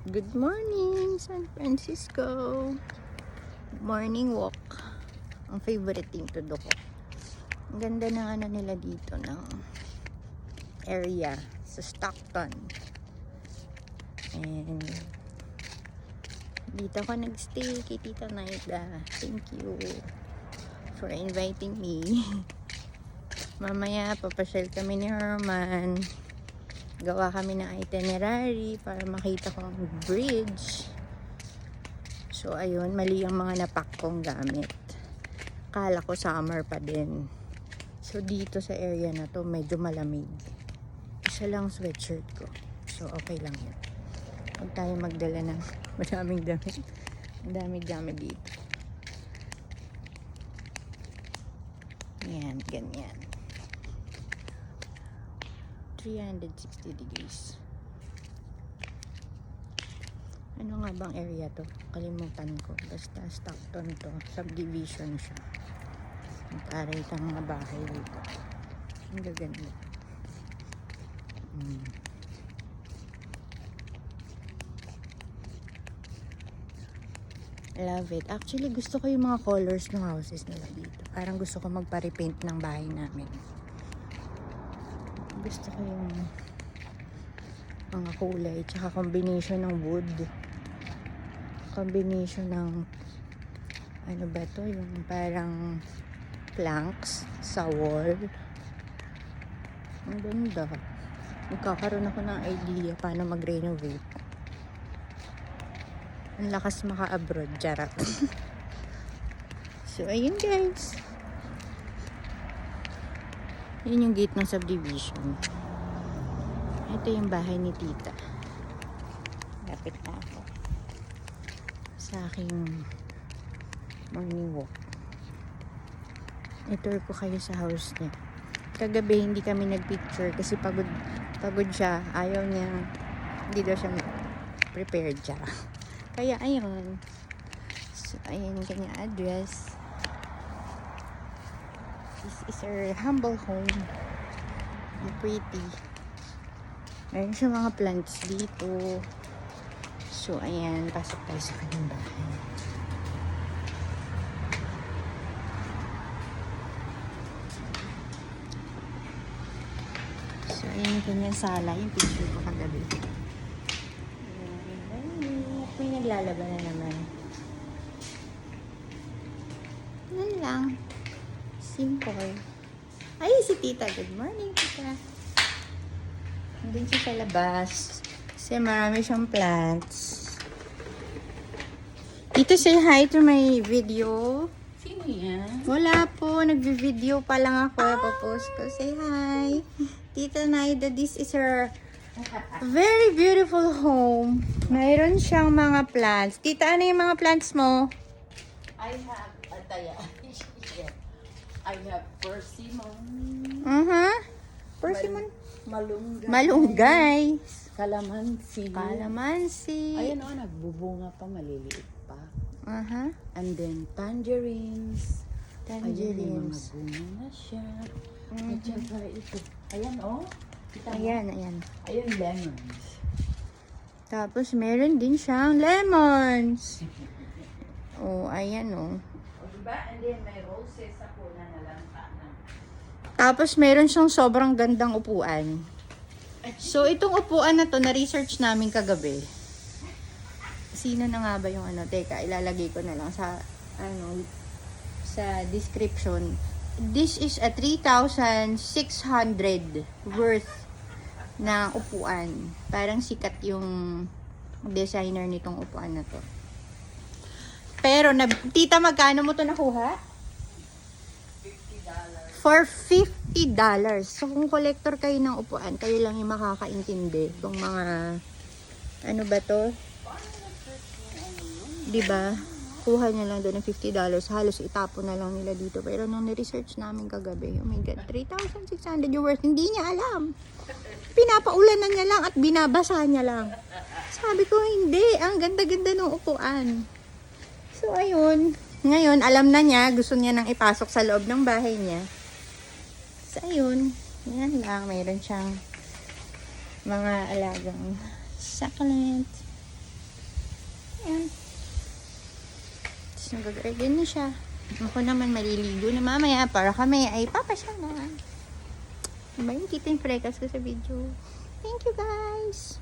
Good morning, San Francisco. Morning walk. Ang favorite thing to do ko. Ang ganda ng ano nila dito, ng area sa Stockton. And dito ako nagstay kay Tita Naida. Thank you for inviting me. Mamaya papasyal kami ni Herman. Gawa kami ng itinerary para makita ko ang bridge. So ayun, mali ang mga napak kong gamit. Kala ko summer pa din. So dito sa area na to medyo malamig. Isa lang sweatshirt ko. So okay lang yun. Huwag tayo magdala ng madaming damit. Ang daming gamit dito. Yan, ganyan. 360 degrees. Ano nga bang area to? Kalimutan ko. Basta Stockton to. Subdivision siya. Nagkaray kang mga bahay dito. Ang gaganda. Love it. Actually, gusto ko yung mga colors ng houses nila dito. Parang gusto ko magpa-repaint ng bahay namin. Gusto ko yung mga kulay tsaka combination ng wood, combination ng ano ba to, yung parang planks sa wall. Ang ganda. Magkakaroon ako ng idea paano mag-renovate. Ang lakas maka-abroad, charot. So ayun guys, yun yung gate ng subdivision. Ito yung bahay ni Tita. Lapit na ako sa aking morning walk. I-tour ko kayo sa house niya. Kagabi hindi kami nagpicture kasi pagod siya. Ayaw niya, hindi daw siya prepared siya. Kaya ayun. So ayun yung kanyang address. This is her humble home. Ang pretty. Meron siya mga plants dito. So, ayan. Pasok tayo sa kanyang bahay. So, ayan yung kanyang sala. Yung picture ko kagabi. May naglalaba na naman. Yan lang. Simple. Ay, si Tita. Good morning, Tita. Nandun siya sa labas. Kasi marami siyang plants. Tita, say hi to my video. Sino yan? Wala po. Nagvi-video pa lang ako. Ipapost ko. Say hi. Tita Naida, this is her very beautiful home. Mayroon siyang mga plants. Tita, ano yung mga plants mo? I have ataya. I have persimmon. Persimmon. Malunggay. Malunggay. Kalamansi. Kalamansi. Ayan o, nagbubunga pa, maliliit pa. Uh-huh. And then tangerines. Ayun, may mga Tangerines. bunga na siya. At saka ito. Ayan o. Ayan, ayan. Ayan, lemons. Tapos, meron din siyang lemons. Oh, ayan oh. O diba? And then may roses ako na nalanta na. Tapos, meron siyang sobrang gandang upuan. So, itong upuan na to, na-research namin kagabi. Sino na nga ba yung ano? Teka, ilalagay ko na lang sa, ano, sa description. This is a 3,600 worth na upuan. Parang sikat yung designer nitong upuan na to. Pero, Tita, magkano mo to nakuha? For $50. So, kung collector kayo ng upuan, kayo lang yung makakaintindi. Kung mga, ano ba to? Diba? Kuha nyo lang doon ng $50. Halos itapon na lang nila dito. Pero nung ni-research namin kagabi, oh my God, 3,600 yung worth. Hindi niya alam. Pinapaulanan niya lang at binabasa niya lang. Sabi ko, hindi. Ang ganda-ganda ng upuan. So, ayun. Ngayon, alam na niya. Gusto niya nang ipasok sa loob ng bahay niya. So, ayun. Yan lang. Mayroon siyang mga alagang succulent. Nag-garden na siya. Ako naman maliligo na mamaya para kami ay papasya na. Diba yung kita yung freckles ko sa video? Thank you guys!